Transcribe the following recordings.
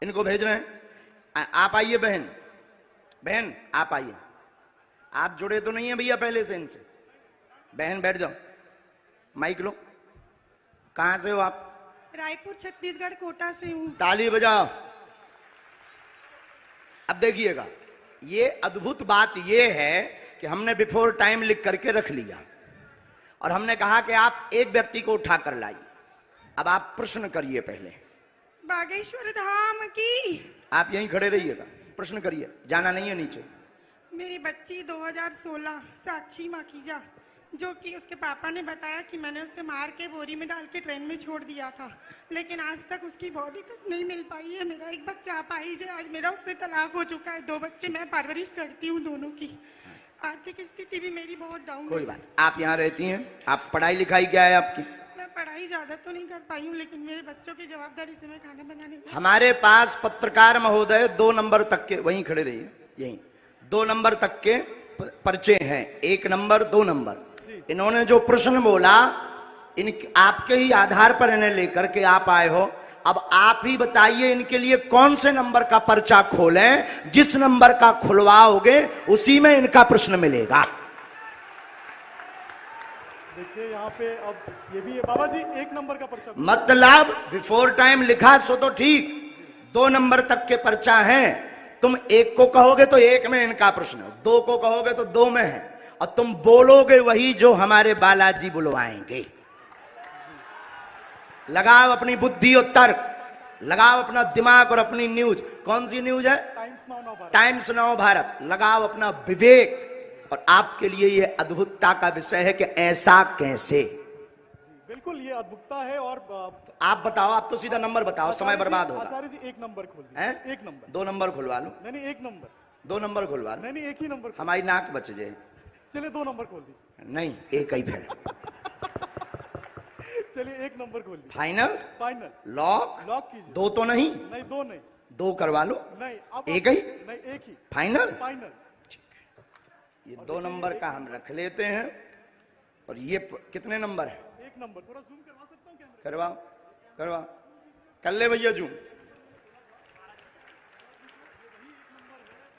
इनको भेज रहे हैं। आप आइए बहन, बहन आप आइए। आप जुड़े तो नहीं है भैया पहले से इनसे? बहन बैठ जाओ, माइक लो। कहां से हो आप? रायपुर छत्तीसगढ़ कोटा से हूँ। ताली बजाओ। अब देखिएगा, ये अद्भुत बात ये है कि हमने बिफोर टाइम लिख करके रख लिया और हमने कहा कि आप एक व्यक्ति को उठा कर लाइए। अब आप प्रश्न करिए पहले। बागेश्वर धाम की। आप यहीं खड़े रहिएगा, प्रश्न करिए, जाना नहीं है नीचे। मेरी बच्ची 2016 साक्षी माखीजा, जो कि उसके पापा ने बताया कि मैंने उसे मार के बोरी में डाल के ट्रेन में छोड़ दिया था, लेकिन आज तक उसकी बॉडी तक नहीं मिल पाई है। मेरा एक बच्चा अपाहिज है। आज मेरा उससे तलाक हो चुका है। 2 बच्चे मैं परवरिश करती हूँ दोनों की। आर्थिक स्थिति भी मेरी बहुत डाउन है। कोई बात, आप यहाँ रहती हैं, आप पढ़ाई लिखाई क्या है आपकी? मैं पढ़ाई ज्यादा तो नहीं कर पाई हूँ, लेकिन मेरे बच्चों की जवाबदारी से मैं खाना बनाने जाती हूँ। हमारे पास पत्रकार महोदय 2 नंबर तक के, वहीं खड़े रहिए, यहीं 2 नंबर तक के पर्चे हैं, 1 नंबर 2 नंबर। इन्होंने जो प्रश्न बोला, इन आपके ही आधार पर इन्हें लेकर के आप आए हो। अब आप ही बताइए इनके लिए कौन से नंबर का पर्चा खोलें। जिस नंबर का खुलवाओगे उसी में इनका प्रश्न मिलेगा। देखिए यहाँ पे अब ये भी है बाबा जी, 1 नंबर का पर्चा। मतलब बिफोर टाइम लिखा सो तो ठीक, 2 नंबर तक के पर्चा हैं। तुम 1 को कहोगे तो 1 में इनका प्रश्न, 2 को कहोगे तो 2 में है, और तुम बोलोगे वही जो हमारे बालाजी बुलवाएंगे। लगाओ अपनी बुद्धि और तर्क, लगाओ अपना दिमाग और अपनी न्यूज। कौन सी न्यूज है? Times now Bharat. लगाओ अपना विवेक। और आपके लिए यह अद्भुतता का विषय है कि ऐसा कैसे। बिल्कुल ये अद्भुतता है। और आप बताओ, आप तो सीधा नंबर बताओ, समय बर्बाद होगा। आचार्य जी 1 नंबर खोल दीजिए। 1 नंबर। 2 नंबर खुलवा लो। नहीं 1 नंबर। 2 नंबर खुलवा लो। नहीं 1 ही नंबर। हमारी नाक बच जाए। चलिए 2 नंबर खोल दीजिए। नहीं, 1 ही फिर। चलिए 1 नंबर खोल दीजिए। फाइनल? फाइनल। लॉक? लॉक कीजिए। 2 तो नहीं? नहीं 2 नहीं। 2 करवा लो। नहीं अब 1 ही? नहीं 1 ही। फाइनल? फाइनल। ये 2 नंबर का हम रख लेते हैं। और ये कितने नंबर है? 1 नंबर। थोड़ा जूम करवा सकता हूँ कैमरे? करवाओ, करवाओ, कर ले भैया जूम।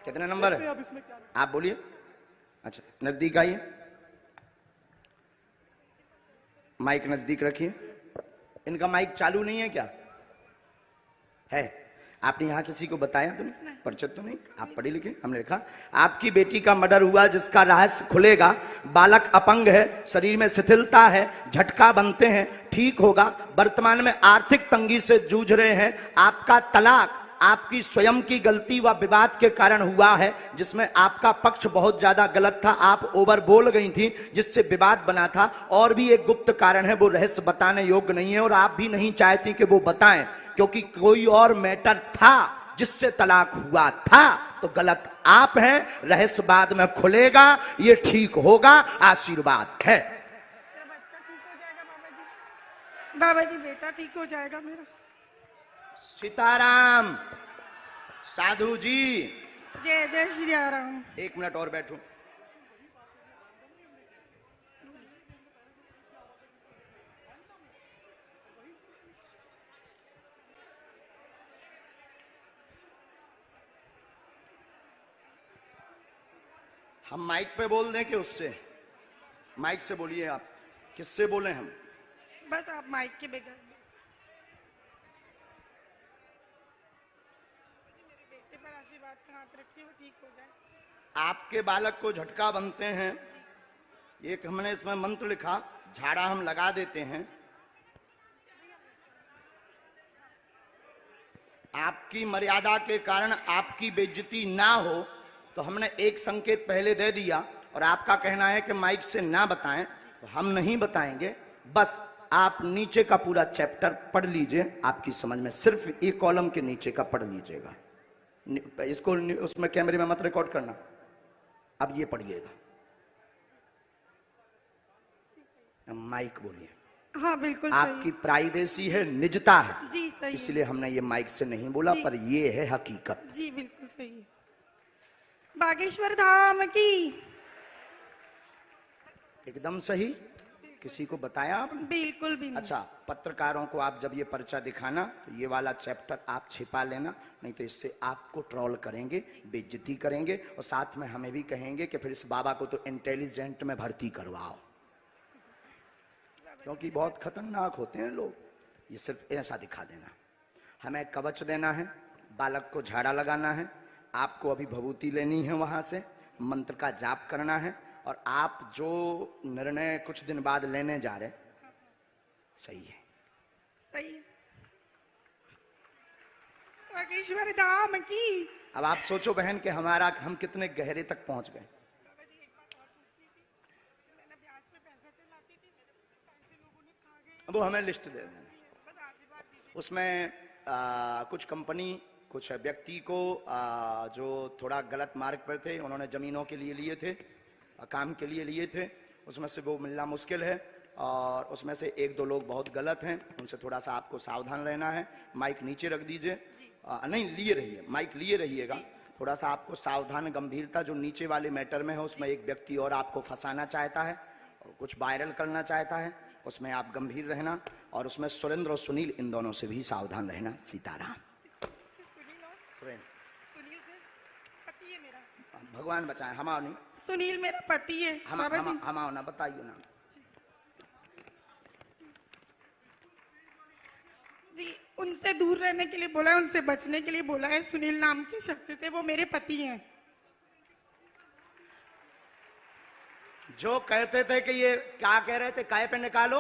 कितने नंबर है? अब इसमें क्या? आप बोलिए। अच्छा, नजदीक आइए, माइक नजदीक रखिए। इनका माइक चालू नहीं है क्या? है? आपने यहां किसी को बताया तो नहीं? परिचित तो नहीं? आप पढ़े लिखे? हमने लिखा आपकी बेटी का मर्डर हुआ जिसका रहस्य खुलेगा। बालक अपंग है, शरीर में शिथिलता है, झटका बनते हैं, ठीक होगा। वर्तमान में आर्थिक तंगी से जूझ रहे हैं। आपका तलाक आपकी स्वयं की गलती व विवाद के कारण हुआ है, जिसमें आपका पक्ष बहुत ज्यादा गलत था। आप ओवर बोल गई थी जिससे विवाद बना था। और भी एक गुप्त कारण है, वो रहस्य बताने योग्य नहीं है और आप भी नहीं चाहती कि वो बताएं, क्योंकि कोई और मैटर था जिससे तलाक हुआ था। तो गलत आप हैं। रहस्य बाद में खुलेगा, ये ठीक होगा, आशीर्वाद है। बाबा जी बेटा ठीक हो जाएगा मेरा। सीताराम। साधु जी। जय जय श्री राम। 1 मिनट और बैठो। हम माइक पे बोल दें कि उससे? माइक से बोलिए। आप किससे बोले? हम बस आप माइक के बगैर। मेरे बेटे पर आशीर्वाद का हाथ रखिए, वो ठीक हो जाए। आपके बालक को झटका बनते हैं, एक हमने इसमें मंत्र लिखा, झाड़ा हम लगा देते हैं। आपकी मर्यादा के कारण आपकी बेइज्जती ना हो, तो हमने एक संकेत पहले दे दिया। और आपका कहना है कि माइक से ना बताएं, तो हम नहीं बताएंगे। बस आप नीचे का पूरा चैप्टर पढ़ लीजिए, आपकी समझ में। सिर्फ एक कॉलम के नीचे का पढ़ लीजिएगा। इसको उसमें कैमरे में मत रिकॉर्ड करना। अब ये पढ़िएगा। माइक बोलिए। हाँ बिल्कुल आपकी प्राइवेसी है, निजता है जी, सही इसलिए हमने ये माइक से नहीं बोला, पर ये है हकीकत। जी बिल्कुल सही है। बागेश्वर धाम की। एकदम सही। किसी को बताया आपने? बिल्कुल भी नहीं। अच्छा, पत्रकारों को आप जब ये पर्चा दिखाना तो ये वाला चैप्टर आप छिपा लेना, नहीं तो इससे आपको ट्रोल करेंगे, बेइज्जती करेंगे और साथ में हमें भी कहेंगे कि फिर इस बाबा को तो इंटेलिजेंट में भर्ती करवाओ, क्योंकि बहुत खतरनाक होते हैं लोग। ये सिर्फ ऐसा दिखा देना। हमें कवच देना है, बालक को झाड़ा लगाना है, आपको अभी भभूति लेनी है, वहां से मंत्र का जाप करना है, और आप जो निर्णय कुछ दिन बाद लेने जा रहे सही है। सही है। बागेश्वर धाम की। अब आप सोचो बहन कि हम कितने गहरे तक पहुंच गए। वो हमें लिस्ट दे देना, उसमें कुछ कंपनी कुछ व्यक्ति को जो थोड़ा गलत मार्ग पर थे, उन्होंने जमीनों के लिए लिए थे, काम के लिए लिए थे, उसमें से वो मिलना मुश्किल है, और उसमें से एक दो लोग बहुत गलत हैं, उनसे थोड़ा सा आपको सावधान रहना है। माइक नीचे रख दीजिए, नहीं लिए रहिए, माइक लिए रहिएगा, थोड़ा सा आपको सावधान गंभीरता। जो नीचे वाले मैटर में है उसमें एक व्यक्ति और आपको फंसाना चाहता है और कुछ वायरल करना चाहता है, उसमें आप गंभीर रहना, और उसमें सुरेंद्र और सुनील इन दोनों से भी सावधान रहना। सीताराम। सुनील से पति है मेरा। भगवान बचाए, हमाओ नहीं। सुनील मेरा पति है बाबा जी। हमाओ ना, बताइए ना जी। उनसे दूर रहने के लिए बोला है, उनसे बचने के लिए बोला है। सुनील नाम के शख्स से, वो मेरे पति हैं। जो कहते थे कि ये क्या कह रहे थे, काय पे निकालो,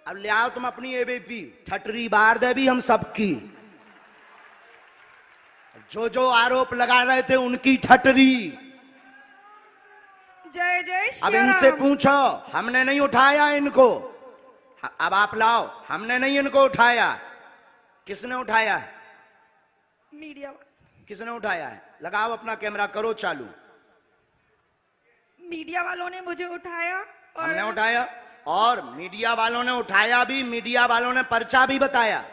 अब ले आओ तुम अपनी एबीपी, ठटरी बार दे भी हम सबकी। जो जो आरोप लगा रहे थे उनकी ठटरी। जय जय श्री अब इनसे राम। पूछो, हमने नहीं उठाया इनको, अब आप लाओ, हमने नहीं इनको उठाया। किसने उठाया है? मीडिया वाले। किसने उठाया है? लगाओ अपना कैमरा, करो चालू। मीडिया वालों ने मुझे उठाया और हमने उठाया, और मीडिया वालों ने उठाया भी, मीडिया वालों ने पर्चा भी बताया।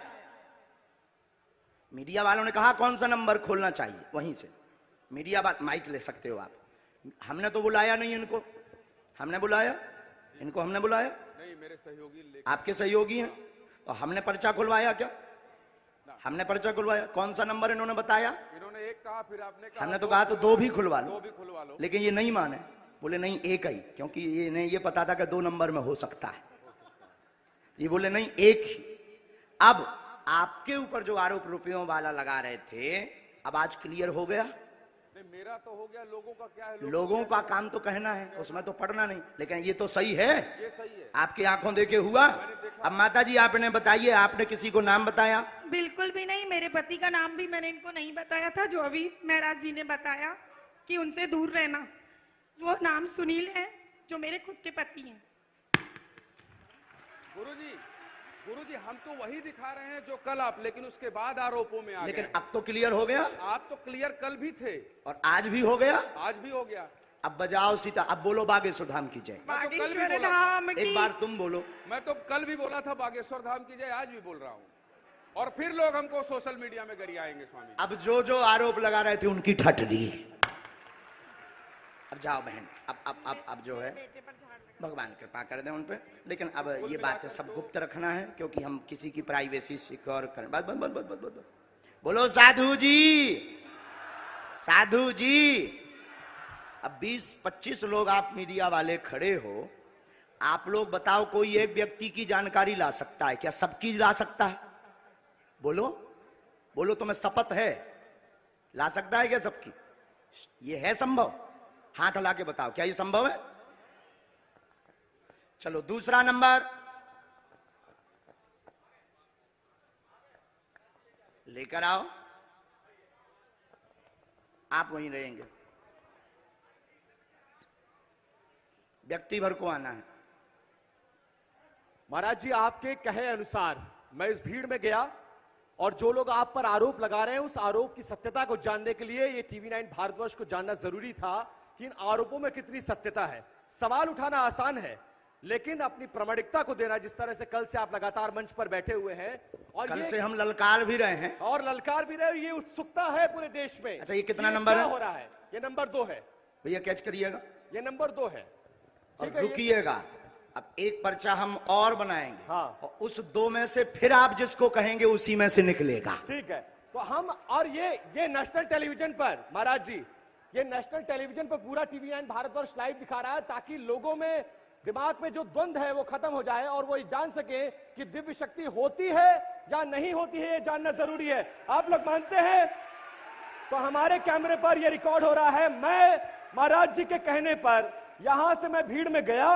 मीडिया वालों ने कहा कौन सा नंबर खोलना चाहिए, वहीं से मीडिया माइक ले सकते हो आप। हमने तो बुलाया नहीं इनको, हमने बुलाया इनको, हमने बुलाया नहीं, मेरे सहयोगी आपके सहयोगी हैं, और हमने पर्चा खुलवाया क्या? हमने पर्चा खुलवाया। कौन सा नंबर इन्होंने बताया? इन्होंने एक कहा, फिर आपने कहा हमने तो कहा तो दो भी खुलवा दो लो, भी खुलवा लो, लेकिन ये नहीं माने, बोले नहीं एक ही, क्योंकि ये नहीं, ये पता था कि 2 नंबर में हो सकता है, ये बोले नहीं एक ही। अब आपके ऊपर जो आरोप रुपयों वाला लगा रहे थे, अब आज क्लियर हो गया। नहीं मेरा तो हो गया, लोगों का क्या है? लोगों का काम तो कहना है, उसमें तो पढ़ना नहीं, लेकिन ये तो सही है, ये सही है, आपकी आंखों देखे हुआ। अब माता जी आपने बताइए, आपने किसी को नाम बताया? बिल्कुल भी नहीं। मेरे पति का नाम भी मैंने इनको नहीं बताया था, जो अभी महराज जी ने बताया कि उनसे दूर रहना। वो नाम सुनील है, जो मेरे खुद के पति हैं। गुरुजी हम तो वही दिखा रहे हैं जो कल आप, लेकिन उसके बाद आरोपों में आ लेकिन गए। अब तो क्लियर हो गया, आप तो क्लियर कल भी थे और आज भी हो गया, आज भी हो गया। अब बजाओ सीता, अब बोलो बागेश्वर धाम की जय। बागेश्वर धाम की। एक बार तुम बोलो। मैं तो कल भी बोला था बागेश्वर धाम की जय, आज भी बोल रहा हूँ, और फिर लोग हमको सोशल मीडिया में गरियाएंगे स्वामी। अब जो जो आरोप लगा रहे थे उनकी ठटरी। अब जाओ बहन, अब जो है भगवान कृपा कर दे उन पे, लेकिन अब ये बातें सब गुप्त रखना है, क्योंकि हम किसी की प्राइवेसी सिक्योर करें। बस बस बस बस बस बस बोलो साधु जी, साधु जी। अब 20-25 लोग आप मीडिया वाले खड़े हो, आप लोग बताओ कोई एक व्यक्ति की जानकारी ला सकता है क्या? सबकी ला सकता है? बोलो बोलो, तुम्हें शपथ है ला सकता है क्या सबकी? ये है संभव? हाथ हिला के बताओ, क्या ये संभव है? चलो दूसरा नंबर लेकर आओ, आप वहीं रहेंगे, व्यक्ति भर को आना है। महाराज जी आपके कहे अनुसार मैं इस भीड़ में गया, और जो लोग आप पर आरोप लगा रहे हैं उस आरोप की सत्यता को जानने के लिए ये टीवी 9 भारतवर्ष को जानना जरूरी था कि इन आरोपों में कितनी सत्यता है। सवाल उठाना आसान है, लेकिन अपनी प्रामाणिकता को देना, जिस तरह से कल से आप लगातार मंच पर बैठे हुए हैं, और कल ये से हम ललकार भी रहे हैं, और ललकार भी रहे, ये उत्सुकता है पूरे देश में। अच्छा, ये कितना नंबर है? हो रहा है, ये नंबर 2 है भैया कैच करिएगा ये नंबर 2 है। और ठीक है, रुकिएगा, अब एक पर्चा हम और बनाएंगे, हाँ। और उस 2 में से फिर आप जिसको कहेंगे उसी में से निकलेगा। ठीक है, तो हम और ये नेशनल टेलीविजन पर महाराज जी, ये नेशनल टेलीविजन पर पूरा टीवी9 भारतवर्ष लाइव दिखा रहा है, ताकि लोगों में दिमाग में जो द्वंद है वो खत्म हो जाए और वो ये जान सके कि दिव्य शक्ति होती है या नहीं होती है, ये जानना जरूरी है। आप लोग मानते हैं? तो हमारे कैमरे पर ये रिकॉर्ड हो रहा है। मैं महाराज जी के कहने पर यहां से मैं भीड़ में गया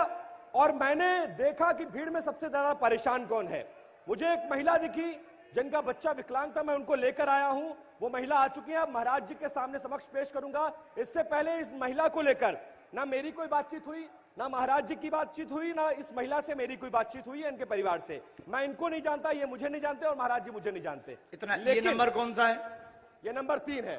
और मैंने देखा कि भीड़ में सबसे ज्यादा परेशान कौन है। मुझे एक महिला दिखी जिनका बच्चा विकलांग था, मैं उनको लेकर आया हूं। वो महिला आ चुकी है, अब महाराज जी के सामने समक्ष पेश करूंगा। इससे पहले इस महिला को लेकर ना मेरी कोई बातचीत हुई, ना महाराज जी की बातचीत हुई, ना इस महिला से मेरी कोई बातचीत हुई है, इनके परिवार से। मैं इनको नहीं जानता, ये मुझे नहीं जानते और महाराज जी मुझे नहीं जानते। इतना ये नंबर कौन सा है? ये नंबर 3 है।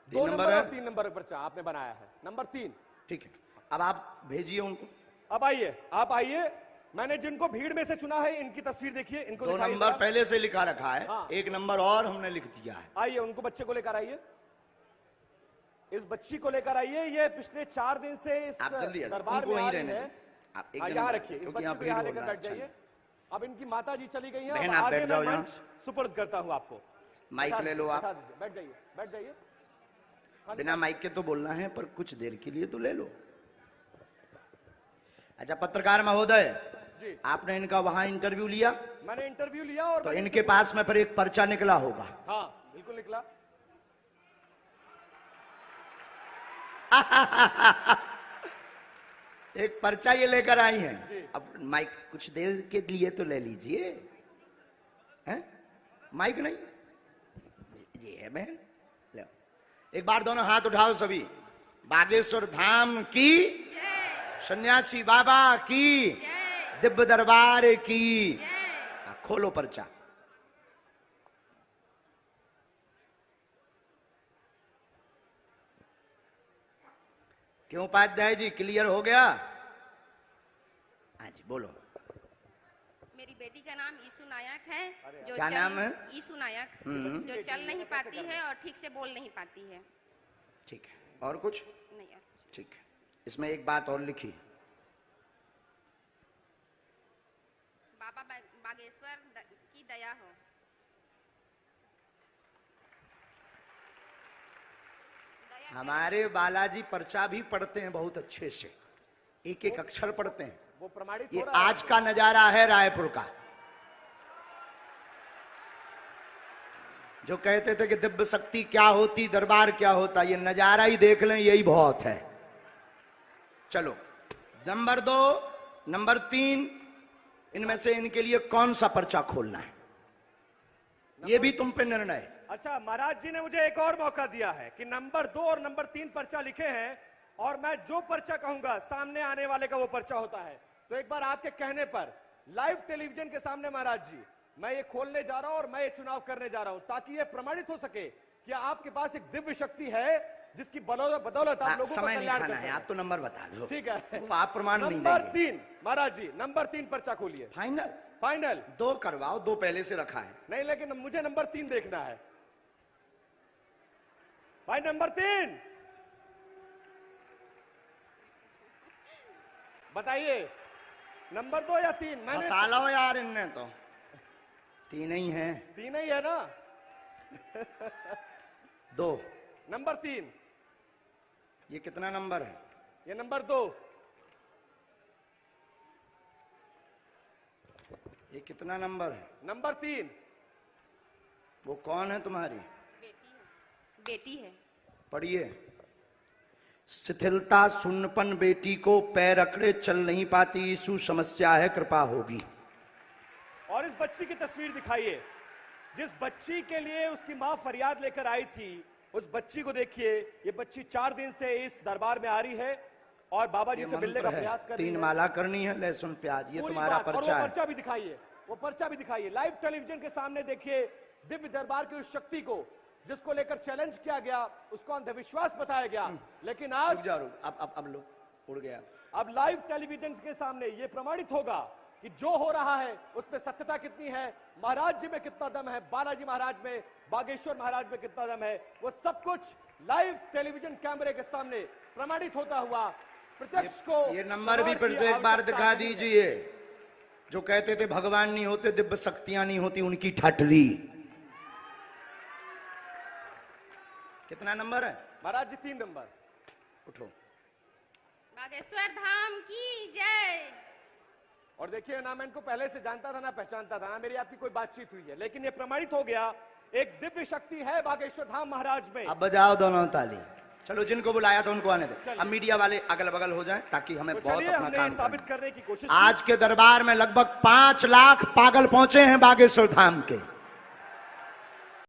3 2 नंबर है? और 3 नंबर पर्चा आपने बनाया है, नंबर 3। ठीक है, अब आप भेजिए उनको। अब आइए, आप आइए। मैंने जिनको भीड़ में से चुना है इनकी तस्वीर देखिए, इनको 2 दिखाइए नंबर जरा। पहले से लिखा रखा है, हाँ। 1 नंबर और हमने लिख दिया है। आइए, उनको बच्चे को लेकर आइए, इस बच्ची को लेकर आइए। ये पिछले 4 दिन से इस आप जल्दी आ जाओ, दरबार उनको में आ वहीं रही रहने है। दो। आप एक हाँ, जन यहाँ बैठो, रखिए, इस क्योंकि बच्ची यहाँ को भीड़ यहाँ हो लेकर रहा है। बैठ जाइए। अच्छा, अब इनकी माता जी चली गई हैं, बहन, अब आप आगे बैठ जाओ मैं यहाँ। मंच सुपुर्द करता हूँ आपको। माइक बैठा ले लो दीजिए, आप। बैठा दीजिए, बैठ जाइए, बैठ जाइए। बिना माइक के तो बोलना है, पर कुछ देर के लिए तो ले लो। अच्छा पत्रकार महोदय जी, आपने इनका वहां इंटरव्यू लिया, मैंने इंटरव्यू लिया और तो मैंने इनके पास में फिर एक पर्चा निकला होगा। हाँ बिल्कुल निकला। एक पर्चा ये लेकर आई जी। हैं। अब माइक कुछ देर के लिए तो ले लीजिए, हैं? माइक नहीं जी है बहन, लो एक बार दोनों हाथ उठाओ सभी। बागेश्वर धाम की, सन्यासी बाबा की, दिव्य दरबार की। खोलो पर्चा। क्यों उपाध्याय जी, क्लियर हो गया? हाँ जी बोलो। मेरी बेटी का नाम ईशु नायक है, जो क्या नाम है? ईशु नायक, जो चल नहीं पाती है और ठीक से बोल नहीं पाती है। ठीक है, और कुछ? नहीं और कुछ। ठीक है, इसमें एक बात और लिखी, बाबा बागेश्वर की दया हो। हमारे बालाजी पर्चा भी पढ़ते हैं बहुत अच्छे से, एक एक अक्षर पढ़ते हैं। वो प्रमाणित ये हो रहा है। आज का नजारा है रायपुर का। जो कहते थे कि दिव्य शक्ति क्या होती, दरबार क्या होता, ये नजारा ही देख लें, यही बहुत है। चलो नंबर 2, नंबर 3, इनमें से इनके लिए कौन सा पर्चा खोलना है, ये भी तुम पे निर्णय है। अच्छा, महाराज जी ने मुझे एक और मौका दिया है कि नंबर 2 और नंबर 3 पर्चा लिखे हैं, और मैं जो पर्चा कहूंगा सामने आने वाले का वो पर्चा होता है। तो एक बार आपके कहने पर लाइव टेलीविजन के सामने महाराज जी मैं ये खोलने जा रहा हूं और मैं ये चुनाव करने जा रहा हूं, ताकि ये प्रमाणित हो सके कि आपके पास एक दिव्य शक्ति है जिसकी बदौलत आप लोगों का समय नहीं कल्याण खाना कर है, आप तो नंबर बता दो। ठीक है, वो आप प्रमाण नहीं नंबर देंगे। 3 महाराज जी, नंबर 3 पर्चा खोलिए। फाइनल? फाइनल 2 करवाओ, 2 पहले से रखा है। नहीं, लेकिन मुझे नंबर 3 देखना है भाई। नंबर 3 बताइए, नंबर 2 या 3? मैंने फंसा लो यार, इनने तो 3 ही है। 3 ही है ना। 2, नंबर 3, ये कितना नंबर है? ये नंबर 2, ये कितना नंबर है? नंबर 3। वो कौन है तुम्हारी? बेटी है, बेटी है। पढ़िए। शिथिलता सुन्नपन बेटी को पैर अकड़े चल नहीं पाती, यीशु समस्या है कृपा होगी। और इस बच्ची की तस्वीर दिखाइए, जिस बच्ची के लिए उसकी मां फरियाद लेकर आई थी, उस बच्ची को देखिए। ये बच्ची 4 दिन से इस दरबार में आ रही है और बाबा जी ये से मिलने का मंत्र प्रयास है, कर रही 3 है। माला करनी है, लहसुन प्याज, ये पूरी तुम्हारा बात। और पर्चा वो है। पर्चा भी दिखाइए, वो पर्चा भी दिखाइए। लाइव टेलीविजन के सामने देखिए दिव्य दरबार की उस शक्ति को जिसको लेकर चैलेंज किया गया, उसको अंधविश्वास बताया गया, लेकिन रुक आज जा, रुक, अब लो, उड़ गया। अब लाइव टेलीविजन के सामने ये प्रमाणित होगा कि जो हो रहा है उसमें सत्यता कितनी है, महाराज जी में कितना दम है, बालाजी महाराज में, बागेश्वर महाराज में कितना दम है। वो सब कुछ लाइव टेलीविजन कैमरे के सामने प्रमाणित होता हुआ प्रत्यक्ष को ये नंबर भी फिर की से एक बार आवश्यकता दिखा नहीं है। दीजिए। जो कहते थे भगवान नहीं होते, दिव्य शक्तियां नहीं होती, उनकी ठटरी। कितना नंबर है महाराज जी 3 नंबर। उठो। बागेश्वर धाम की जय। और देखिए ना, मैं इनको पहले से जानता था ना पहचानता था ना मेरी आपकी कोई बातचीत हुई है, लेकिन ये प्रमाणित हो गया एक दिव्य शक्ति है बागेश्वर धाम महाराज में। अब बजाओ दोनों ताली। चलो, जिनको बुलाया था उनको आने दे। अब मीडिया वाले अगल बगल हो जाएं ताकि हमें तो बहुत चलिए, अपना हमने काम साबित करना है। करने की कोशिश आज के दरबार में लगभग 5 लाख पागल पहुंचे हैं बागेश्वर धाम के।